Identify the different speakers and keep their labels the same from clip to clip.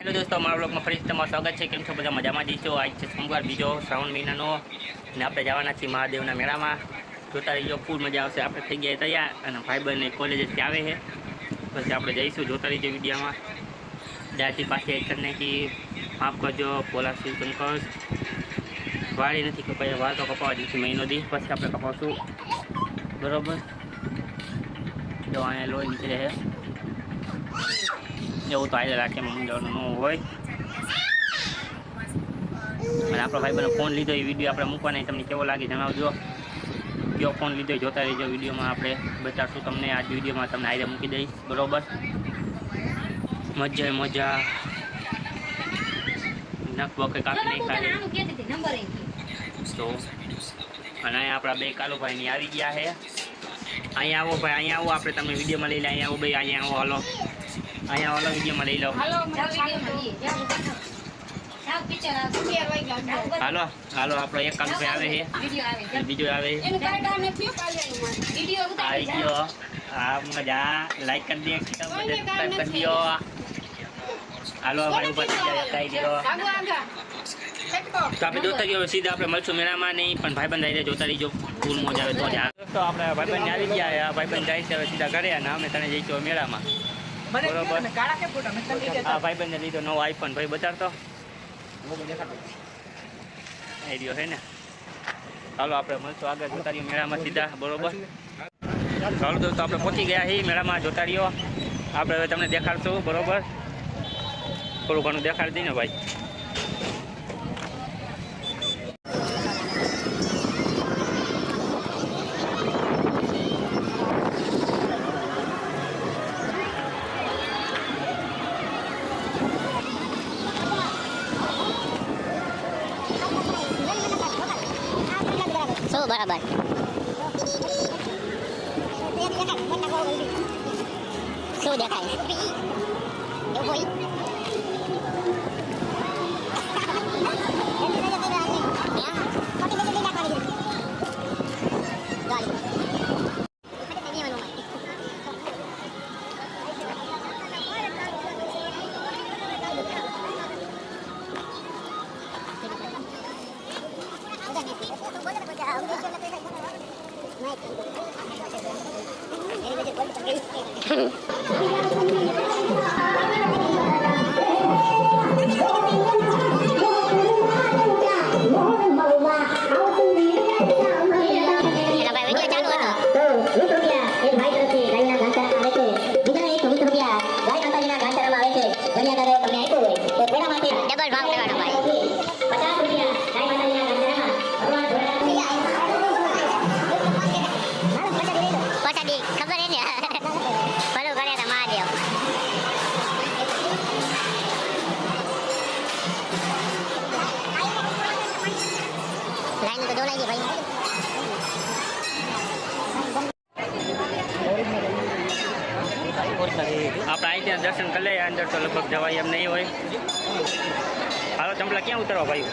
Speaker 1: Hello દોસ્તો, મારા બ્લોગમાં ફરીથી તમારું સ્વાગત છે। કેમ છો બધા? મજામાં જઈશો। આજ છે સોમવાર, બીજો શ્રાવણ મહિનાનો, અને આપણે જવાના છીએ મહાદેવના મેળામાં। જોતા રહીજો, ફૂલ મજા આવશે। આપણે થઈ ગયા તૈયાર અને ભાઈબંધ કોલેજથી આવે છે, પછી આપણે જઈશું। જોતા રહીજો વિડીયોમાં। દાટી પાસે એક નાખી, માફ કરજો પોલા શિવશંકર, વાળી નથી કપાઈ, વાળ તો કપાવા દીધી મહિનો દી, પછી આપણે કપાવશું બરાબર। જો અહીંયા લોહી નીકળે છે, એવું તો આજે રાખે મંગળનું હોય। અને આપણો ભાઈ બનો ફોન લીધો, એ વિડીયો આપણે મૂકવાના, તમને કેવો લાગે જણાવજો। કયો ફોન લીધો જોતા રહીજો વિડીયોમાં, આપણે બતાવશું તમને। આજ વિડીયોમાં તમને આઈડિયા મૂકી દઈશ બરાબર। મજા મજા નખ બકે કાપી નહીં ખાય તો। અને અહીંયા આપણા બે કાલુભાઈની આવી ગયા છે। અહીંયા આવો ભાઈ, અહીંયા આવો, આપણે તમને વિડીયોમાં લઈ લે। અહીંયા આવો ભાઈ, અહીંયા આવો, હાલો અહીંયા હાલો, વિડીયોમાં લઈ લો। હાલો હાલો, આપણો એક કાલુભાઈ આવે છે, બીજો આવે આવી ગયો। હા મજા, લાઈક કરી દે, સબસ્ક્રાઈબ કરી દો। હાલો ભાઈ ઉપર થઈ ગયો, તો આપણે જોતા ગયો સીધા આપણે મળશું મેળામાં નહીં, પણ ભાઈબંધ આવી જોતા રહીજો, ફૂલ મોજ આવે તો જ। દોસ્તો આપણે ભાઈબંધ આવી ગયા, ભાઈબંધ જાય છે હવે સીધા ઘરે, અને અમે તને જઈશું મેળામાં બરોબર। હા ભાઈબંધને લીધો નવો આઈફોન, ભાઈ બતાડતો આઈડિયો છે ને। ચાલો આપણે મળશું આગળ, જોતા રહ્યો મેળામાં સીધા બરોબર। ચાલો દોસ્તો આપણે પહોંચી ગયા છીએ મેળામાં, જોતા રહ્યો। આપણે હવે તમને દેખાડશું બરોબર, થોડું ઘણું દેખાડી દઈએ ને ભાઈ।
Speaker 2: શું બરાબર શું દેખાય ડબલ ભાવ કરવાનો ભાઈ, 50 રૂપિયા ખબર હે ને ભલું કરે તો મહાદેવ। લાઈન તો દોલાઈ ગઈ ભાઈ।
Speaker 1: આપણે અહીં ત્યાં દર્શન કરી લઈએ, અંદર તો લગભગ જવાય એમ નહીં હોય। હાલો ચંપલા ક્યાં ઉતરવા ભાઈ?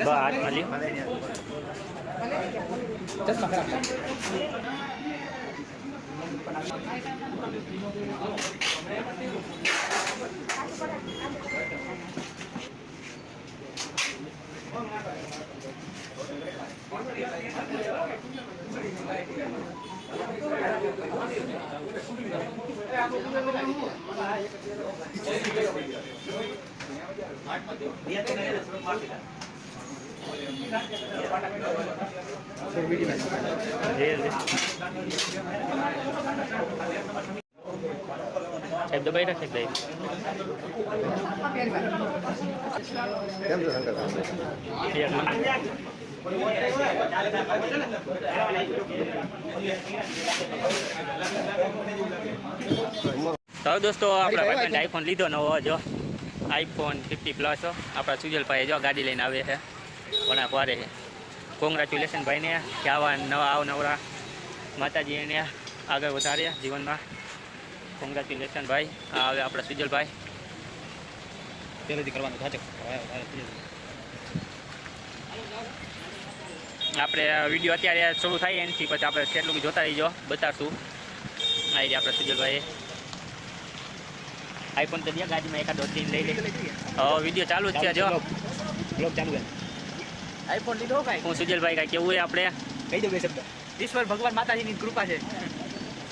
Speaker 1: હાથમાં લ્યો. સાહેબ દબાઈ રાખે સાહેબ.
Speaker 3: કેમ છો શંકર?
Speaker 1: એક મિનિટ. તો દોસ્તો આપણા ભાઈબંધ આઈફોન લીધો નવો જો આઈફોન 50 પ્લસ આપણા સુજલભાઈ જો ગાડી લઈને આવે છે વણા પારે છે. કોંગ્રેચ્યુલેશન ભાઈને કે આવા નવા નવરા માતાજી એને આગળ વધારે જીવનમાં. કોંગ્રેચ્યુલેશન ભાઈ. આ આવે આપણા સુજલભાઈ. આપણે વિડીયો અત્યારે શરૂ થાય એનાથી પછી આપણે કેટલું જોતા રહીજો બતાવશું. આવી આપણે સુજલભાઈ આઈફોન તો દિયા ગાડીમાં એકાદ લઈ લે. વિડીયો ચાલુ જ છે જો બ્લોગ ચાલુ છે.
Speaker 4: આઈફોન લીધો કાંઈ
Speaker 1: હું સુજલભાઈ કાંઈ કેવું હોય આપણે
Speaker 4: કહી દો બે શબ્દ. ઈશ્વર ભગવાન માતાજીની કૃપા છે,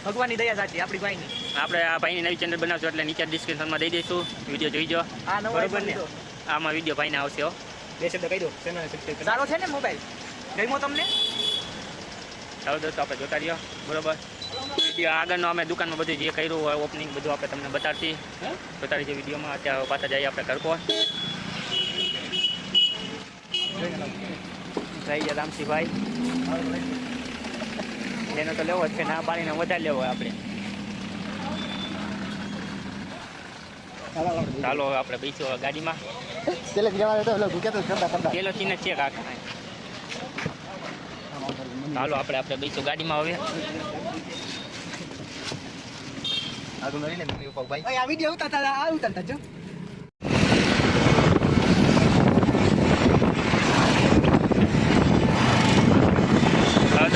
Speaker 4: ભગવાનની દયા સાચી આપણી ભાઈની.
Speaker 1: આપણે આ ભાઈની નવી ચેનલ બનાવશું એટલે નીચે ડિસ્ક્રિપ્શનમાં દઈ દઈશું. વિડીયો જોઈજો.
Speaker 4: આ નવો
Speaker 1: બરોબર
Speaker 4: iPhone
Speaker 1: ને?
Speaker 4: લીધો.
Speaker 1: આમાં વિડીયો ભાઈને આવશે હો.
Speaker 4: બે શબ્દ કહી દો. ચેનલને સબસ્ક્રાઇબ સારો છે ને મોબાઈલ? ગમ્યો તમને?
Speaker 1: ચાલો દોસ્તો આપણે જોતા રહ્યો. બરોબર વિડીયો આગળનો અમે દુકાનમાં બધું જે કર્યું હોય ઓપનિંગ બધું આપણે તમને બતાડતી જોતા રહીએ વિડીયોમાં. અત્યારે પાછા જઈએ આપણે ઘર પર. જઈ ગયા રામસિંહભાઈ. એનો તો લેવો જ છે ને આ પાણીને વધારે લેવો હોય આપણે. ચાલો હવે આપણે પૈસો ગાડીમાં
Speaker 3: પેલે જવા દે તો ભૂખ્યા તો કરતા
Speaker 1: પેલો ચીન જ છે કાકા. ચાલો આપણે પૈસો ગાડીમાં હવે.
Speaker 3: આગળ લઈને ભાઈ
Speaker 4: ઓય આ વિડિયો ઉતારતા જો.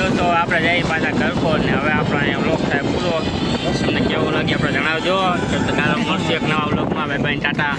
Speaker 1: દોસ્તો આપણે જઈએ પાછા ઘર પર ને હવે આપણે અહીંયા વ્લોગ થાય પૂરો. તમને કેવું લાગે આપણે જણાવજો. કાલે મળશે એક નવા વ્લોગમાં. Bye bye, Tata.